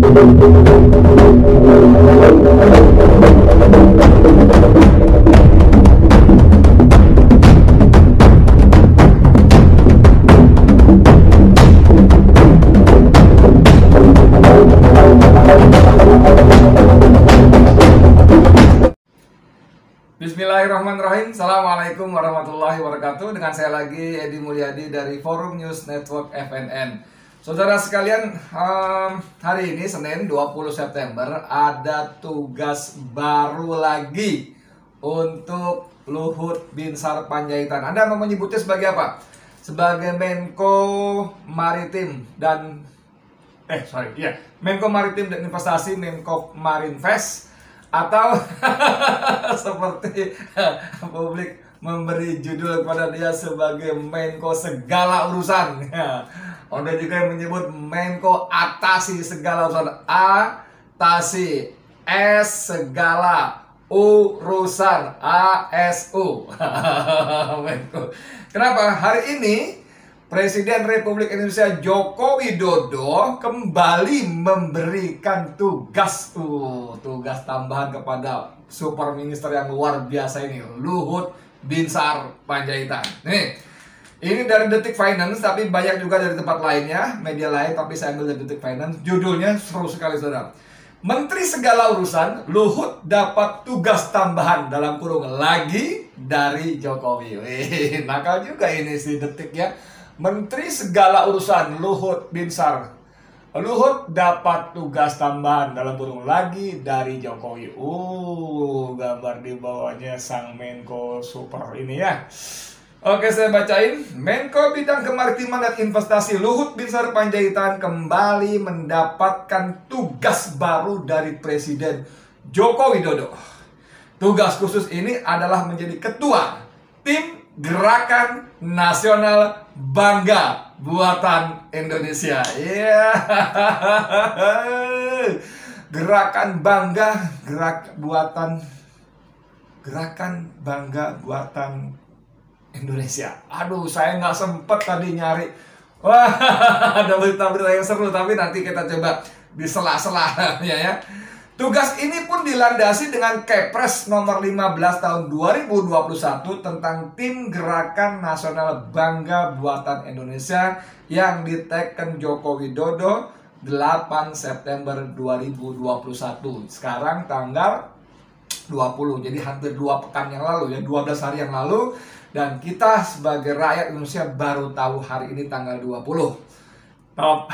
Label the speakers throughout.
Speaker 1: Bismillahirrahmanirrahim. Assalamualaikum warahmatullahi wabarakatuh. Dengan saya lagi Edi Mulyadi dari Forum News Network FNN. Saudara sekalian, hari ini Senin 20 September ada tugas baru lagi untuk Luhut Binsar Panjaitan. Anda mau menyebutnya sebagai apa? Sebagai Menko Maritim dan Menko Maritim dan Investasi, Menko Marinvest, atau seperti publik memberi judul kepada dia sebagai Menko segala urusan. Ada juga yang menyebut Menko atasi segala urusan. Atasi, S segala, urusan, ASU. Menko. Kenapa? Hari ini Presiden Republik Indonesia Joko Widodo kembali memberikan tugas tambahan kepada super minister yang luar biasa ini, Luhut Binsar Panjaitan. Nih, ini dari Detik Finance, tapi banyak juga dari tempat lainnya, media lain, tapi saya ambil dari Detik Finance. Judulnya seru sekali, saudara. Menteri segala urusan, Luhut dapat tugas tambahan dalam kurung lagi dari Jokowi. Wih, nakal juga ini si Detik ya. Menteri segala urusan Luhut Binsar, Luhut dapat tugas tambahan dalam kurung lagi dari Jokowi. Gambar di bawahnya sang Menko super ini ya. Oke, saya bacain. Menko Bidang Kemaritiman dan Investasi Luhut Binsar Panjaitan kembali mendapatkan tugas baru dari Presiden Joko Widodo. Tugas khusus ini adalah menjadi ketua tim Gerakan Nasional Bangga Buatan Indonesia. Gerakan Bangga, Gerakan Bangga Buatan Indonesia. Aduh, saya nggak sempet tadi nyari. Wah, ada berita-berita yang seru, tapi nanti kita coba di sela-sela ya. Tugas ini pun dilandasi dengan Kepres nomor 15 tahun 2021 tentang Tim Gerakan Nasional Bangga Buatan Indonesia yang diteken Joko Widodo 8 September 2021. Sekarang tanggal 20, jadi hampir 2 pekan yang lalu ya, 12 hari yang lalu. Dan kita sebagai rakyat Indonesia baru tahu hari ini tanggal 20. Top.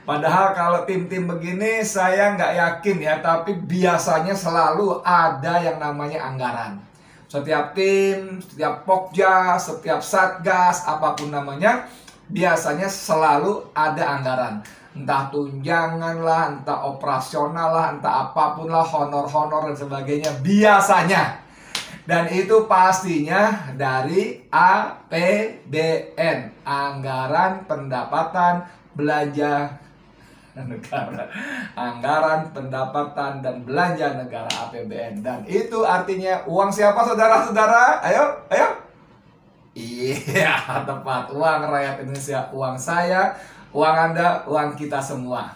Speaker 1: Padahal kalau tim-tim begini saya nggak yakin ya, tapi biasanya selalu ada yang namanya anggaran. Setiap tim, setiap pokja, setiap satgas, apapun namanya, biasanya selalu ada anggaran. Entah tunjangan lah, entah operasional lah, entah apapun lah, honor-honor dan sebagainya, biasanya. Dan itu pastinya dari APBN, Anggaran Pendapatan Belanja Negara. Anggaran Pendapatan dan Belanja Negara, APBN. Dan itu artinya uang siapa, saudara-saudara? Ayo. Iya, tepat. Uang rakyat Indonesia, uang saya, uang Anda, uang kita semua.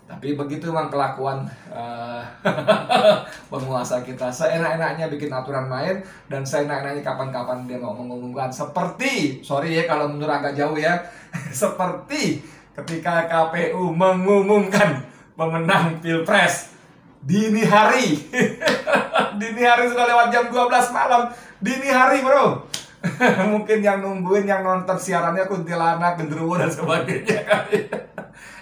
Speaker 1: Tapi begitu memang kelakuan penguasa kita. Seenak-enaknya bikin aturan main, dan seenak-enaknya kapan-kapan dia mau mengumumkan. Seperti, sorry ya kalau mundur agak jauh ya, seperti ketika KPU mengumumkan pemenang Pilpres dini hari. Dini hari sudah lewat jam 12 malam. Dini hari, bro. Mungkin yang nungguin, yang nonton siarannya kuntilanak, genderuwo dan sebagainya.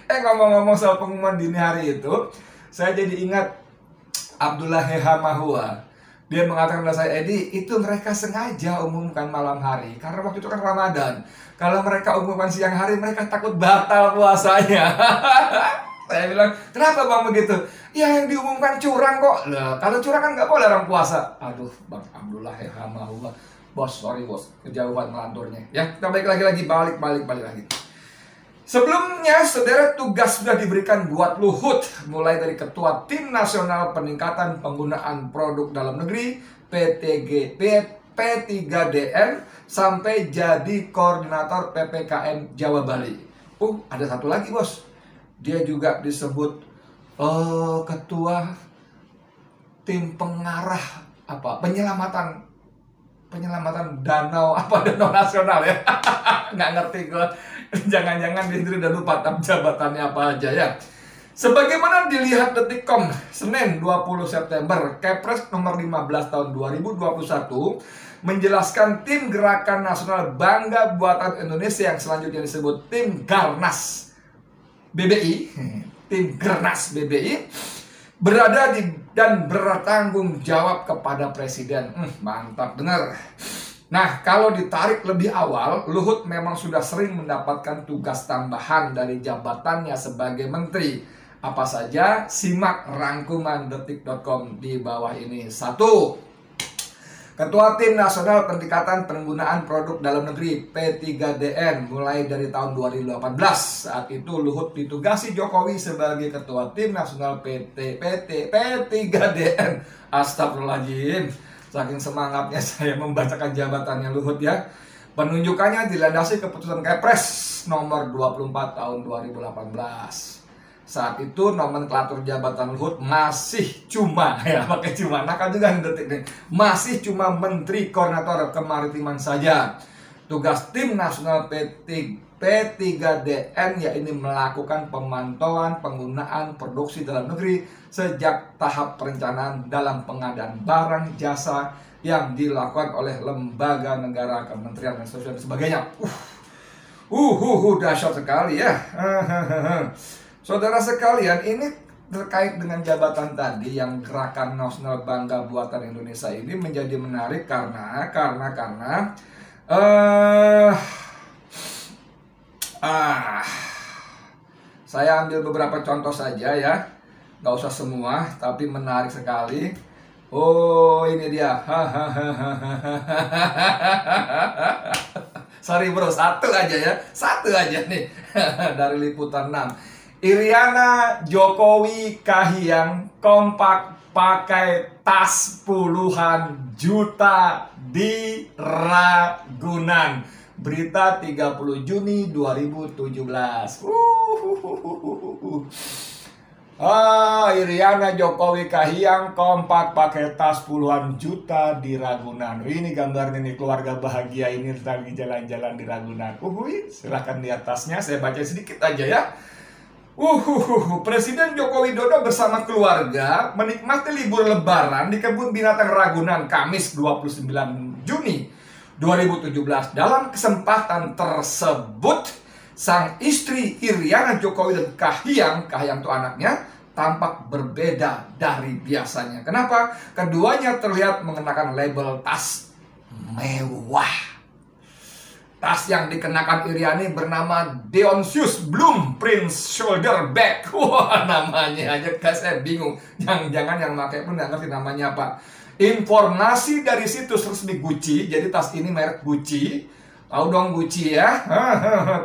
Speaker 1: Ngomong-ngomong soal pengumuman dini hari itu, saya jadi ingat Abdullah Heha Mahua. Dia mengatakan kepada saya, Edi, itu mereka sengaja umumkan malam hari karena waktu itu kan Ramadan. Kalau mereka umumkan siang hari, mereka takut batal puasanya. Saya bilang, kenapa bang begitu? Ya yang diumumkan curang kok. Lah, kalau curang kan nggak boleh orang puasa. Aduh, Bang Abdullah Heha Mahua. Bos, sorry bos, kejauhan melanturnya. Ya, kita balik lagi, balik lagi. Sebelumnya, saudara, tugas sudah diberikan buat Luhut, mulai dari Ketua Tim Nasional Peningkatan Penggunaan Produk Dalam Negeri, P3DN, sampai jadi Koordinator PPKM Jawa Bali. Ada satu lagi, bos. Dia juga disebut ketua tim pengarah penyelamatan danau nasional ya. Nggak ngerti gue. Jangan-jangan dia udah lupa jabatannya apa aja ya. Sebagaimana dilihat Detikcom Senin 20 September, Kepres nomor 15 tahun 2021 menjelaskan tim Gerakan Nasional Bangga Buatan Indonesia yang selanjutnya disebut tim Garnas BBI, tim Gernas BBI, berada di dan bertanggung jawab kepada Presiden. Mantap bener. Nah, kalau ditarik lebih awal, Luhut memang sudah sering mendapatkan tugas tambahan dari jabatannya sebagai menteri. Apa saja? Simak rangkuman detik.com di bawah ini. 1. Ketua Tim Nasional Peningkatan Penggunaan Produk Dalam Negeri P3DN mulai dari tahun 2018. Saat itu Luhut ditugasi Jokowi sebagai Ketua Tim Nasional P3DN. Astagfirullahaladzim. Saking semangatnya saya membacakan jabatannya Luhut ya. Penunjukannya dilandasi keputusan Kepres nomor 24 tahun 2018. Saat itu nomenklatur jabatan Luhut masih cuma pakai cuma nakal juga detik nih. Masih cuma Menteri Koordinator Kemaritiman saja. Tugas Tim Nasional P3DN yaitu melakukan pemantauan penggunaan produksi dalam negeri sejak tahap perencanaan dalam pengadaan barang jasa yang dilakukan oleh lembaga negara, kementerian dan sebagainya. Dahsyat sekali ya. Saudara sekalian, ini terkait dengan jabatan tadi yang Gerakan Nasional Bangga Buatan Indonesia ini menjadi menarik karena saya ambil beberapa contoh saja ya, nggak usah semua, tapi menarik sekali. Oh, ini dia. Sorry bro, satu aja nih dari Liputan 6. Iriana Jokowi Kahiyang kompak pakai tas puluhan juta di Ragunan. Berita 30 Juni 2017. Iriana Jokowi Kahiyang kompak pakai tas puluhan juta di Ragunan. Ini gambarnya nih, keluarga bahagia ini lagi jalan-jalan di Ragunan. Silahkan lihat tasnya, saya baca sedikit aja ya. Presiden Joko Widodo bersama keluarga menikmati libur lebaran di kebun binatang Ragunan Kamis 29 Juni 2017. Dalam kesempatan tersebut, sang istri Iriana Jokowi dan Kahiyang itu anaknya, tampak berbeda dari biasanya. Kenapa? Keduanya terlihat mengenakan label tas mewah. Tas yang dikenakan Iriani bernama Dionysius Bloom Prince Shoulder Bag. Wah, namanya aja saya bingung. Jangan-jangan yang pakai pun nggak ngerti namanya apa. Informasi dari situs resmi Gucci, jadi tas ini merek Gucci. Tahu dong Gucci ya.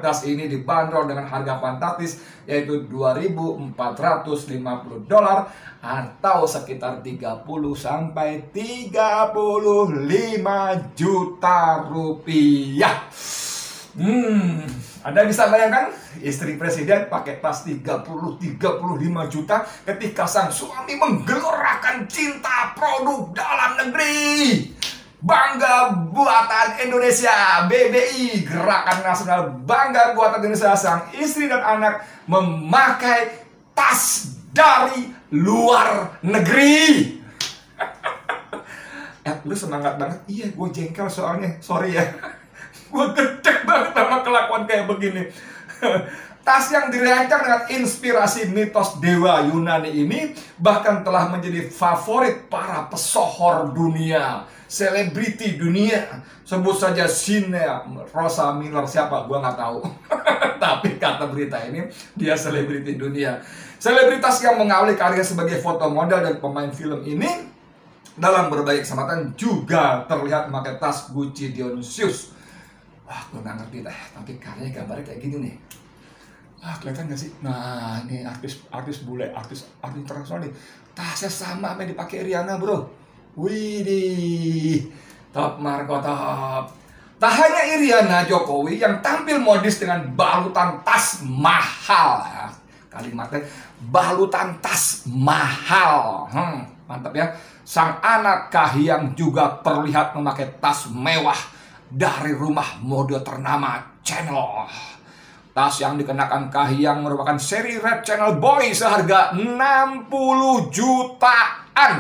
Speaker 1: Tas ini dibanderol dengan harga fantastis, yaitu $2.450 atau sekitar 30 sampai 35 juta rupiah. Anda bisa bayangkan istri presiden pakai tas 30-35 juta ketika sang suami menggelorakan cinta produk dalam negeri. Bangga Buatan Indonesia, BBI, Gerakan Nasional Bangga Buatan Indonesia. Sang istri dan anak memakai tas dari luar negeri. Lu semangat banget. Iya, gue jengkel soalnya. Sorry ya. Gue gedek banget sama kelakuan kayak begini. Tas yang dirancang dengan inspirasi mitos dewa Yunani ini bahkan telah menjadi favorit para pesohor dunia, selebriti dunia. Sebut saja Sienna Rosa Miller, siapa? Gua nggak tahu. Tapi kata berita ini, dia selebriti dunia. Selebritas yang mengawali karir sebagai foto model dan pemain film ini dalam berbagai kesempatan juga terlihat memakai tas Gucci Dionysius. Wah, gue nggak ngerti dah, tapi karyanya gambarnya kayak gini nih. Kelihatan gak sih? Nah, ini artis bule, artis internasional nih. Tasnya sama apa yang dipakai Iriana, bro. Widih, top Marco top. Tak hanya Iriana Jokowi yang tampil modis dengan balutan tas mahal. kalimatnya balutan tas mahal. Mantap ya. Sang anak Kahiyang juga terlihat memakai tas mewah dari rumah mode ternama Channel. Tas yang dikenakan Kahiyang merupakan seri Red Channel Boy seharga 60 jutaan.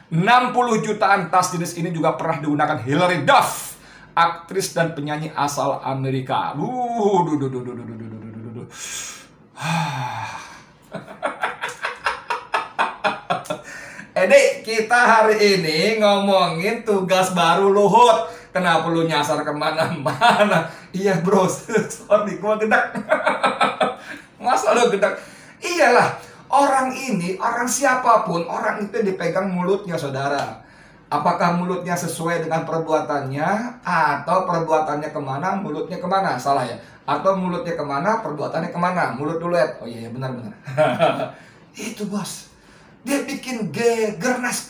Speaker 1: 60 jutaan. Tas jenis ini juga pernah digunakan Hilary Duff, aktris dan penyanyi asal Amerika. Kita hari ini ngomongin tugas baru Luhut. Kenapa lu nyasar kemana-mana? Iya bro, sorry gua gedak. Masa lu gedak? Iyalah, orang ini, orang siapapun, orang itu dipegang mulutnya, saudara. Apakah mulutnya sesuai dengan perbuatannya, atau perbuatannya kemana, mulutnya kemana? Salah ya? Atau mulutnya kemana, perbuatannya kemana? Mulut dulu ya? Oh iya, benar-benar. Itu bos. Dia bikin gernas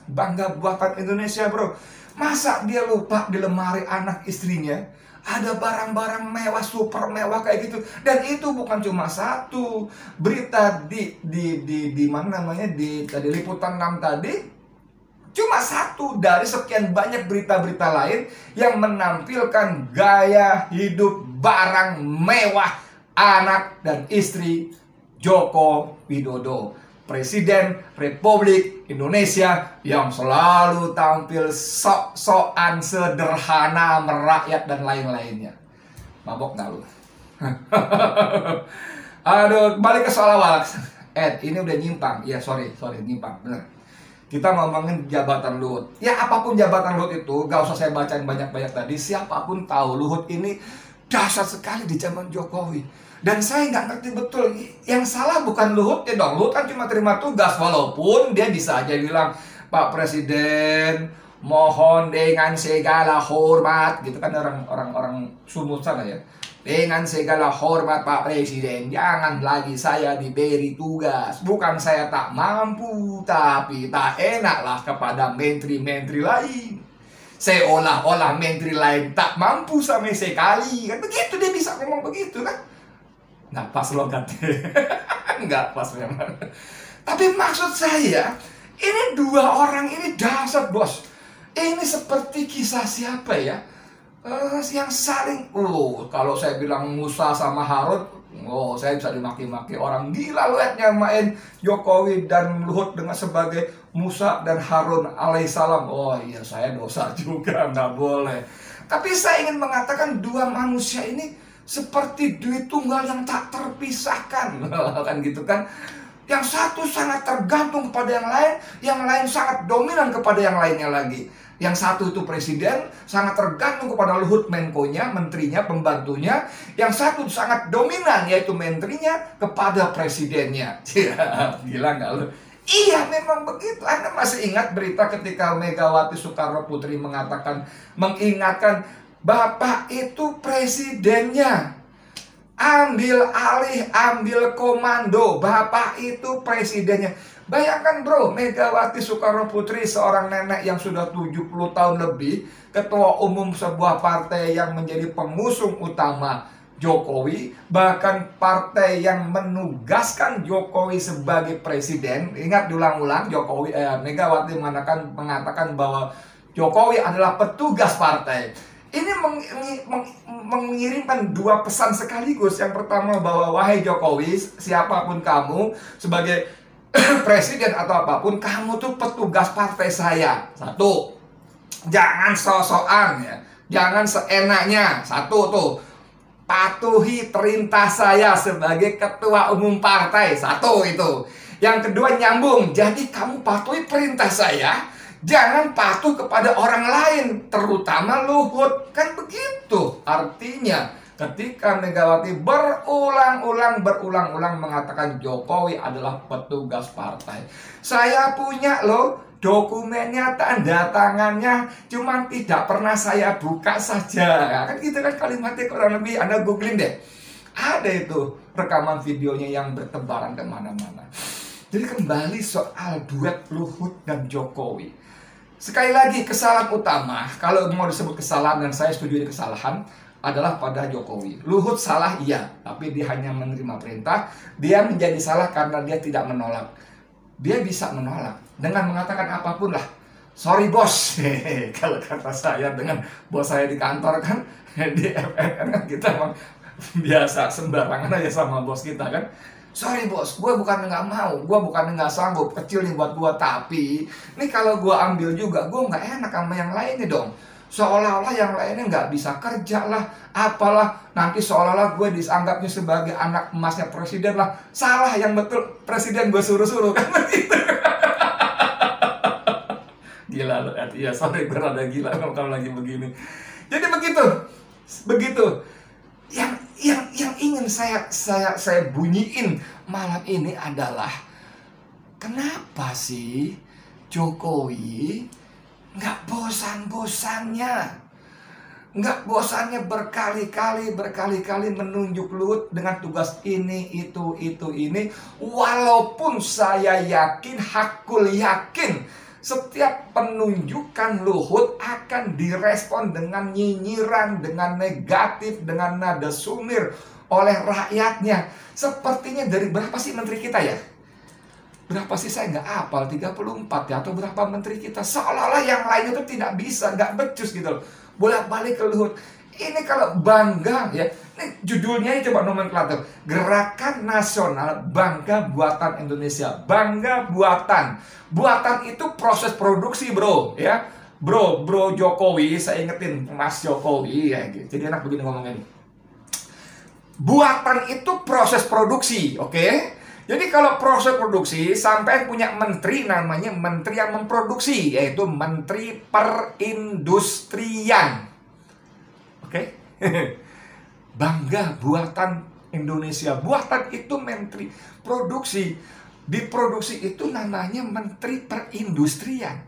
Speaker 1: bangga buatan Indonesia bro. Masa dia lupa di lemari anak istrinya ada barang-barang mewah, super mewah kayak gitu. Dan itu bukan cuma satu. Berita di mana namanya, di tadi Liputan 6 tadi, cuma satu dari sekian banyak berita-berita lain yang menampilkan gaya hidup barang mewah anak dan istri Joko Widodo, Presiden Republik Indonesia yang selalu tampil sok-sokan, sederhana, merakyat, dan lain-lainnya. Mabok nggak lu? Aduh, balik ke soal awal. Ini udah nyimpang. Ya, sorry, nyimpang. Bener. Kita ngomongin jabatan Luhut. Ya, apapun jabatan Luhut itu, gak usah saya bacain banyak-banyak tadi. Siapapun tahu, Luhut ini dahsyat sekali di zaman Jokowi. Dan saya nggak ngerti betul, yang salah bukan Luhut ya dong. Luhut kan cuma terima tugas, walaupun dia bisa aja bilang, Pak Presiden, mohon dengan segala hormat, gitu kan orang sumut sana ya. Dengan segala hormat Pak Presiden, jangan lagi saya diberi tugas. Bukan saya tak mampu, tapi tak enaklah kepada menteri-menteri lain. Seolah-olah menteri lain tak mampu sama sekali. Kan begitu dia bisa ngomong begitu kan. Nggak pas logatnya. Nggak pas memang. Tapi maksud saya, ini dua orang ini dahsyat bos. Ini seperti kisah siapa ya? Yang saling, kalau saya bilang Musa sama Harun, saya bisa dimaki-maki. Orang gila lu nyamain Jokowi dan Luhut dengan sebagai Musa dan Harun alaihissalam. Oh iya, saya dosa juga, nggak boleh. Tapi saya ingin mengatakan dua manusia ini seperti duit tunggal yang tak terpisahkan. Kan gitu kan. Yang satu sangat tergantung kepada yang lain sangat dominan kepada yang lainnya lagi. Yang satu itu presiden, sangat tergantung kepada Luhut Menkonya, menterinya, pembantunya. Yang satu sangat dominan, yaitu menterinya kepada presidennya. Gila nggak lu? Iya, memang begitu. Anda masih ingat berita ketika Megawati Soekarno Putri mengingatkan, Bapak itu presidennya, ambil alih, ambil komando. Bapak itu presidennya. Bayangkan bro, Megawati Soekarno Putri, seorang nenek yang sudah 70 tahun lebih, ketua umum sebuah partai yang menjadi pengusung utama Jokowi, bahkan partai yang menugaskan Jokowi sebagai presiden. Ingat, diulang-ulang, Megawati mengatakan bahwa Jokowi adalah petugas partai. Ini mengirimkan dua pesan sekaligus. Yang pertama, bahwa wahai Jokowi, siapapun kamu, sebagai presiden atau apapun, kamu tuh petugas partai saya. Satu, jangan sok-sokan ya, jangan seenaknya. Satu tuh, patuhi perintah saya sebagai ketua umum partai. Satu itu. Yang kedua, nyambung. Jadi kamu patuhi perintah saya, jangan patuh kepada orang lain, terutama Luhut. Kan begitu. Artinya, ketika Megawati berulang-ulang mengatakan Jokowi adalah petugas partai. Saya punya loh dokumennya, tanda tangannya, cuman tidak pernah saya buka saja. Kan gitu kan kalimatnya, kurang lebih. Anda googling deh. Ada itu rekaman videonya yang bertebaran kemana-mana. Jadi kembali soal duet Luhut dan Jokowi. Sekali lagi, kesalahan utama, kalau mau disebut kesalahan, dan saya setuju ini kesalahan, adalah pada Jokowi. Luhut salah iya, tapi dia hanya menerima perintah. Dia menjadi salah karena dia tidak menolak. Dia bisa menolak dengan mengatakan apapun lah. Sorry bos, kalau kata saya dengan bos saya di kantor kan, di FNN kan kita emang biasa sembarangan aja sama bos kita kan. Sorry bos, gue bukan nggak mau, gue bukan nggak sanggup, kecil nih buat gue, tapi ini kalau gue ambil juga, gue nggak enak sama yang lainnya dong. Seolah-olah yang lainnya nggak bisa kerja lah, apalah, nanti seolah-olah gue dianggapnya sebagai anak emasnya presiden lah. Salah, yang betul presiden gue suruh-suruh kan begitu. Gila loh, ya sorry gue rada gila kalau lagi begini. Jadi begitu. Yang ingin saya bunyiin malam ini adalah kenapa sih Jokowi nggak bosannya berkali-kali menunjuk Luhut dengan tugas ini, ini. Walaupun saya hakul yakin setiap penunjukan Luhut akan direspon dengan nyinyiran, dengan negatif, dengan nada sumir oleh rakyatnya. Sepertinya dari berapa sih menteri kita ya? Berapa sih, saya nggak hafal, 34 ya, atau berapa menteri kita. Seolah-olah yang lainnya itu tidak bisa, nggak becus gitu loh. Bolak-balik ke Luhut. Ini kalau bangga ya, ini judulnya coba nomenklatur. Gerakan Nasional Bangga Buatan Indonesia. Bangga buatan. Buatan itu proses produksi bro ya. Bro Jokowi, saya ingetin Mas Jokowi ya gitu. Jadi enak begini ngomongnya. Buatan itu proses produksi, oke? Jadi kalau proses produksi, sampai punya menteri namanya menteri yang memproduksi, yaitu Menteri Perindustrian. Oke? Bangga buatan Indonesia. Buatan itu menteri produksi. Diproduksi itu namanya Menteri Perindustrian.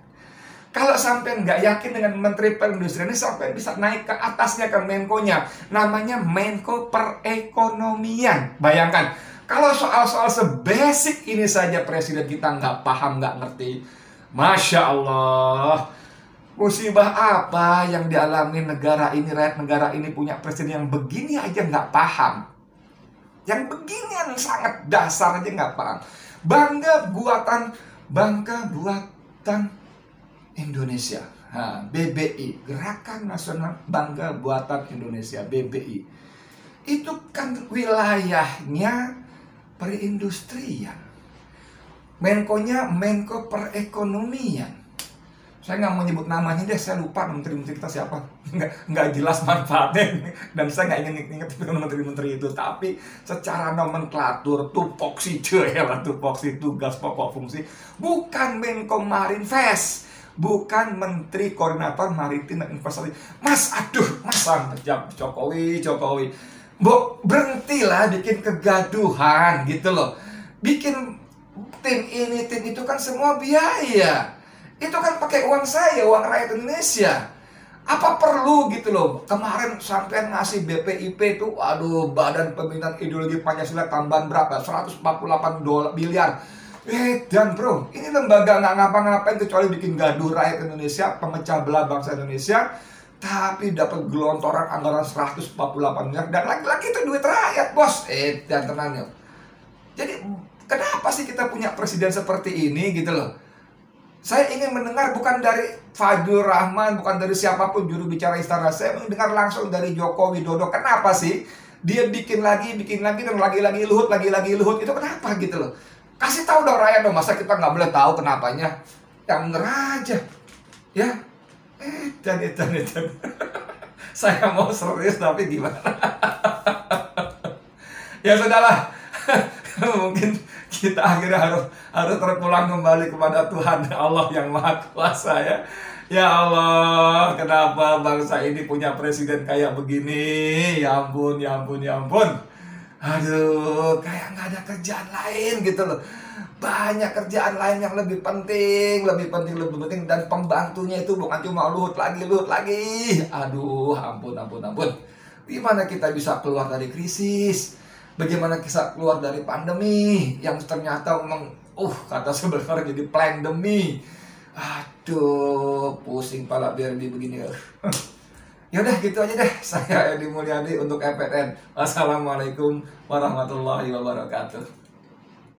Speaker 1: Kalau sampai nggak yakin dengan Menteri Perindustrian ini, sampai bisa naik ke atasnya, ke Menko-nya. Namanya Menko Perekonomian. Bayangkan, kalau soal-soal sebasic ini saja Presiden kita nggak paham, nggak ngerti. Masya Allah. Musibah apa yang dialami negara ini, rakyat negara ini punya presiden yang begini aja nggak paham. Yang beginian sangat dasar aja nggak paham. Bangga buatan Indonesia. BBI, Gerakan Nasional Bangga Buatan Indonesia, BBI. Itu kan wilayahnya perindustrian. Menko-nya Menko Perekonomian. Saya nggak mau nyebut namanya deh, saya lupa menteri-menteri kita siapa. Nggak jelas manfaatnya. Dan saya nggak ingin ingat menteri-menteri itu. Tapi secara nomenklatur, tupoksi tugas pokok fungsi. Bukan Menko Marinvest. Bukan Menteri Koordinator Maritim dan Investasi. Mas Jokowi. Berhentilah bikin kegaduhan gitu loh. Bikin tim ini, tim itu kan semua biaya. Itu kan pakai uang saya, uang rakyat Indonesia. Apa perlu gitu loh? Kemarin sampai ngasih BPIP itu, aduh, Badan Pembinaan Ideologi Pancasila tambahan berapa? 148 miliar. Dan bro, ini lembaga nggak ngapa-ngapain kecuali bikin gaduh rakyat Indonesia, pemecah belah bangsa Indonesia. Tapi dapat gelontoran anggaran 148 miliar. Dan lagi-lagi itu duit rakyat, bos. Dan tenang yuk. Jadi, kenapa sih kita punya presiden seperti ini gitu loh? Saya ingin mendengar bukan dari Fadlur Rahman, bukan dari siapapun juru bicara istana. Saya mendengar langsung dari Joko Widodo. Kenapa sih dia bikin lagi dan lagi-lagi Luhut. Itu kenapa gitu loh? Kasih tahu dong rakyat dong. Masa kita nggak boleh tahu kenapanya? Yang bener aja. Ya. Dan. Saya mau serius tapi gimana? Ya sudahlah. Mungkin kita akhirnya harus terpulang kembali kepada Tuhan Allah yang Maha Kuasa ya. Ya Allah, kenapa bangsa ini punya presiden kayak begini? Ya ampun. Aduh, kayak nggak ada kerjaan lain gitu loh. Banyak kerjaan lain yang lebih penting. Dan pembantunya itu bukan cuma Luhut lagi. Aduh, ampun. Gimana kita bisa keluar dari krisis? Bagaimana kita keluar dari pandemi yang ternyata memang kata sebenarnya jadi pandemi. Aduh, pusing pala biar begini. Yaudah gitu aja deh. Saya Edi Mulyadi untuk EPTN. Wassalamualaikum warahmatullahi wabarakatuh.